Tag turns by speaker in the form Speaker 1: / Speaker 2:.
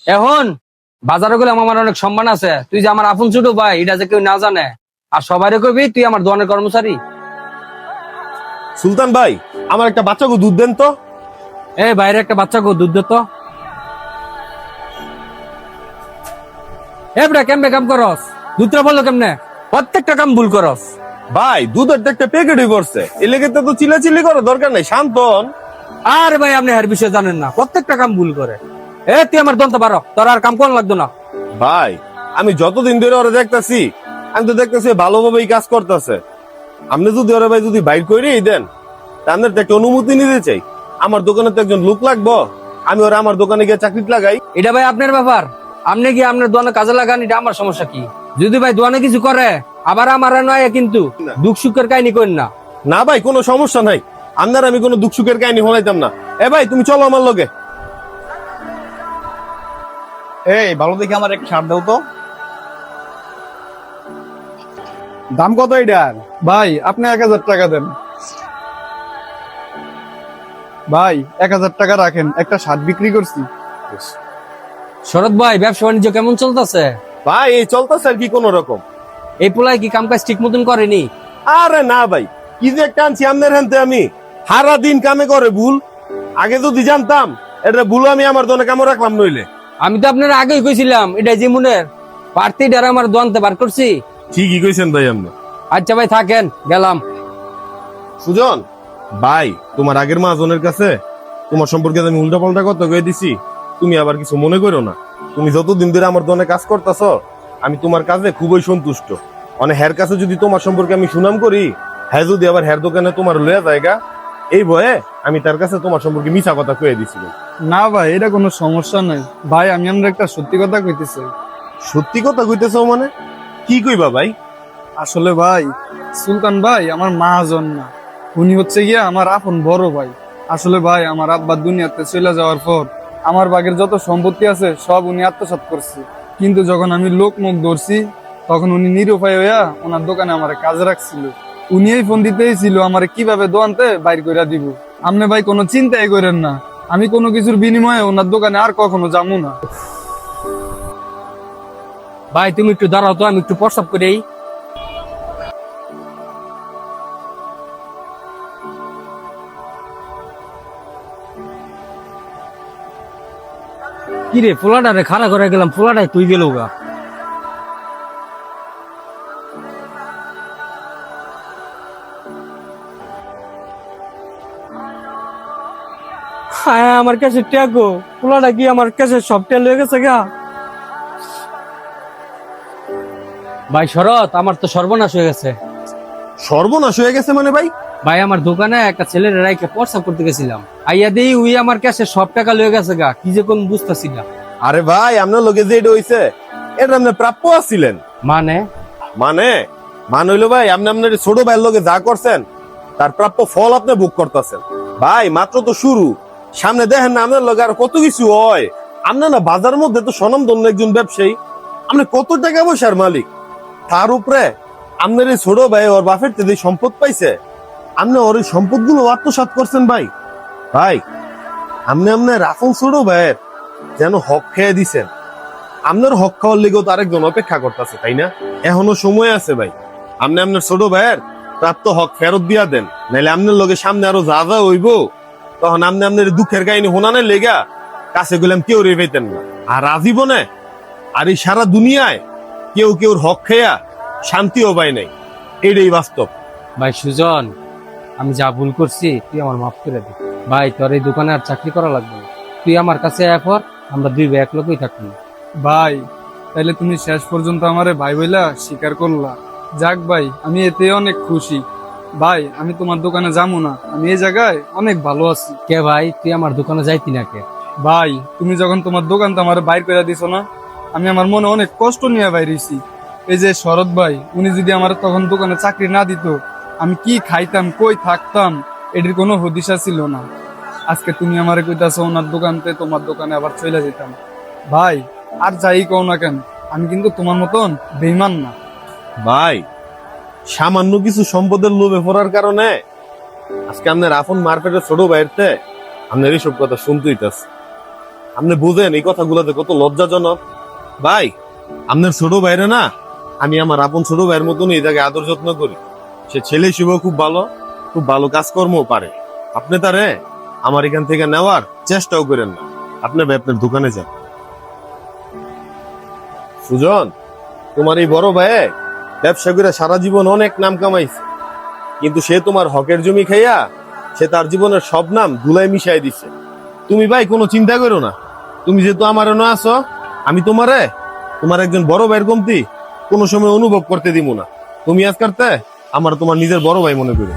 Speaker 1: এখন বাজারে গেলে আমার অনেক সম্মান আছে, তুই যে আমার আপন ছোট ভাই এটা যে কেউ না জানে, আর সবাই কবি তুই আমার দোকানের কর্মচারী।
Speaker 2: সুলতান ভাই, আমার একটা বাচ্চাকে দুধ দেন তো।
Speaker 1: বাইরে একটা বাচ্চা গো দুধ দে তো। বেটা কেমনে কাম করস? দুধটা বললো কেমনে? প্রত্যেকটা কাম ভুল করস।
Speaker 2: ভাই দুধের তো একটা প্যাকেটই পড়ছে, এ লেগে তো চিল্লাচিল্লি করার দরকার নাই, শান্তন।
Speaker 1: আর ভাই আপনি এর বিষয়ে জানেন না, প্রত্যেকটা কাম ভুল করে। তুই আমার দন্ত পারো, তোর আর কাম কোন লাগতো না।
Speaker 2: ভাই আমি যতদিন ধরে ওরা দেখতেছি, আমি তো দেখতেছি ভালোভাবেই কাজ করতেছে। আপনি যদি ওরা ভাই যদি বাইর করেই দেন, তাদের তো একটা অনুমতি নিতে চাই। আমার দোকানে তো একজন লোক লাগবো, আমি ওরা আমার দোকানে গিয়ে চাকরি লাগাই।
Speaker 1: এটা ভাই আপনার ব্যাপার, আপনি কি আপনার দোকানে কাজে লাগান, এটা আমার সমস্যা কি? যদি ভাই দোকানে কিছু করে আবার আমার নয়, কিন্তু দুঃখ সুখের কাহিনী করেন না।
Speaker 2: না ভাই কোনো সমস্যা নাই, আপনার আমি কোনো দুঃখ সুখের কাহিনী শোনাইতাম না। ভাই তুমি চলো আমার লগে।
Speaker 3: এই ভালো দেখে আমার এক শার্ট দাও তো। দাম কত এটার? ভাই আপনি 1000 টাকা দেন। ভাই 1000 টাকা রাখেন, একটা শার্ট বিক্রি করছি।
Speaker 1: শরৎ ভাই ব্যবসা বাণিজ্য কেমন চলতেছে?
Speaker 2: ভাই এই চলতেছে আর কি কোন রকম।
Speaker 1: এই পোলায় কি কাম কাজ ঠিক মতন করেনি?
Speaker 2: আরে না ভাই, কি যে কানছি আপনার হাতে, আমি সারা দিন কামে করে ভুল। আগে যদি জানতাম এটা ভুল, আমি আমার দোকানে কামও রাখলাম নইলে।
Speaker 1: আমি তো আপনার আগেই কইছিলাম এটা যে মনের পার্টি ডার আমার দোকানতে বার করছি।
Speaker 2: ঠিকই কইছেন ভাই আপনি।
Speaker 1: আচ্ছা ভাই থাকেন, গেলাম।
Speaker 2: সুজন ভাই, তোমার আগের মহাজনের কাছে তোমার সম্পর্কে আমি উল্টা পাল্টা কথা কয়ে দিছি, তুমি আবার কিছু মনে করো না। তুমি যতদিন ধরে আমার দোকানে কাজ করতেছ, আমি তোমার কাজে খুবই সন্তুষ্ট। মানে হের কাছে যদি তোমার সম্পর্কে আমি সুনাম করি, হ্যাঁ যদি আবার হের দোকানে তোমার লয়া জায়গা, এই ভয়ে আমি তার কাছে তোমার সম্পর্কে মিছা কথা কয়ে দিছি।
Speaker 3: না ভাই এটা কোনো সমস্যা নাই ভাই, আমি আমরা একটা সত্যি কথা কইতেছি।
Speaker 2: সত্যি কথা কইতেছ মানে? কি কইবা ভাই?
Speaker 3: আসলে ভাই সুলতান ভাই আমার মহাজন না, উনি হচ্ছে গিয়া আমার আপন বড় ভাই। আসলে ভাই আমার আব্বা দুনিয়াতে চলে যাওয়ার পর আমার বাগের যত সম্পত্তি আছে সব উনি আত্মসাৎ করছে। কিন্তু যখন আমি লোক মুখ ধরছি, তখন উনি নিরুপায় হইয়া ওনার দোকানে আমার কাজে রাখছিল। উনি এই ফোন দিতেই ছিল আমার কিভাবে দোকানতে বাইর করে দিব। আপনি ভাই কোনো চিন্তাই করেন না, আমি কোনো কিছুর বিনিময়ে ওনার দোকানে আর কখনো যাবো না।
Speaker 1: ভাই তুমি একটু দাঁড়াও তো, আমি একটু প্রস্তাব করি। কিরে পোলাটারে খাড়া করে গেলাম, পোলাটাই তুই গেল গা। হ্যাঁ আমার কাছে ট্যাগো, পোলাটা কি আমার কাছে সব টেল হয়ে গেছে গা। ভাই শরৎ, আমার তো সর্বনাশ হয়ে গেছে।
Speaker 2: সর্বনাশ হয়ে গেছে মানে ভাই?
Speaker 1: ভাই আমার দোকানে একটা ছেলের রাইকে প্রস্তাব করতে গেছিলাম, আইয়া দেই উই আমার কাছে সব টাকা লয়ে গেছে গা, কি যে কোন বুঝতেছি না।
Speaker 2: আরে ভাই আপনার লোকে যে এটা হইছে, এটা আপনি প্রাপ্য আছিলেন।
Speaker 1: মানে
Speaker 2: মানে মান হইলো ভাই, আপনি আপনার ছোট ভাইয়ের লোকে যা করছেন তার প্রাপ্য ফল আপনি ভোগ করতেছেন। ভাই মাত্র তো শুরু, সামনে দেখেন না আপনার লোকে আর কত কিছু হয়। আপনার না বাজার মধ্যে তো স্বনামধন্য একজন ব্যবসায়ী, আপনি কত টাকা পয়সার মালিক। তার উপরে আপনার এই ছোট ভাই ওর বাপের থেকে সম্পদ পাইছে, আপনি ওর এই সম্পদ গুলো আত্মসাৎ করছেন। ভাই ভাই আপনি আপনার রাফল ছোট ভাইয়ের যেন হক খেয়ে দিছেন, আপনার হক খাওয়ার লেগেও তো আরেকজন অপেক্ষা করতেছে, তাই না? এখনো সময় আছে ভাই, আপনি আপনার ছোট ভাইয়ের প্রাপ্ত হক ফেরত দিয়া দেন, নাইলে আপনার লোকের সামনে আরো যা যা হইব, তখন আপনি আপনার দুঃখের কাহিনী হোনানের লেগা কাছে গেলাম কেউ রে পেতেন না। আর আজীবনে আর এই সারা দুনিয়ায় কেউ কেউর হক খেয়া শান্তিও পায় নাই, এইটাই বাস্তব।
Speaker 1: ভাই সুজন, আমি যা ভুল করছি তুই আমার মাফ করে দে ভাই, তোর এই দোকানে আর চাকরি করা লাগবে না, তুই আমার কাছে আয় পর, আমরা দুই ভাই এক লোকই থাকবো।
Speaker 3: ভাই তাইলে তুমি শেষ পর্যন্ত আমারে ভাই বইলা স্বীকার করলা, যাক ভাই আমি এতে অনেক খুশি। ভাই আমি তোমার দোকানে যাবো না, আমি এই জায়গায় অনেক ভালো আছি।
Speaker 1: কে ভাই তুই আমার দোকানে যাইতি না কে?
Speaker 3: ভাই তুমি যখন তোমার দোকানটা আমার বাইর করে দিছো না, আমি আমার মনে অনেক কষ্ট নিয়ে বাইরেছি। এই যে শরৎ ভাই, উনি যদি আমার তখন দোকানে চাকরি না দিত, আমি কি খাইতাম, কই থাকতাম, এটির কোনো হদিশা ছিল না। আজকে তুমি আমারে কইতাছো ওনার দোকানতে, তোমার দোকানে আবার চলে যেতাম। ভাই আর যাই কও না কেন, আমি কিন্তু তোমার মতন বেইমান না।
Speaker 2: ভাই সামান্য কিছু সম্পদের লোভে পড়ার কারণে আজকে আপনার আপন মারপেটের ছোট ভাইয়ের আপনার এইসব কথা শুনতেই আছে। আপনি বুঝেন এই কথাগুলোতে কত লজ্জাজনক। ভাই আপনার ছোট ভাইরে না আমি আমার আপন ছোট ভাইয়ের মতন এই জায়গায় আদর যত্ন করি। সে ছেলে হিসেবেও খুব ভালো কাজকর্মও পারে। আপনি তারে আমার এখান থেকে নেওয়ার চেষ্টাও করেন না। আপনি ভাই আপনার দোকানে যান। সুজন, তোমার এই বড় ভাই ব্যবসা করে সারা জীবন অনেক নাম কামাইছে, কিন্তু সে তোমার হকের জমি খাইয়া সে তার জীবনের সব নাম ধুলাই মিশাই দিছে। তুমি ভাই কোনো চিন্তা করো না, তুমি যেহেতু আমার এনে আছো, আমি তোমার একজন বড় ভাইয়ের কমতি কোনো সময় অনুভব করতে দিব না। তুমি আজকারতে আমার তোমার নিজের বড় ভাই মনে করো।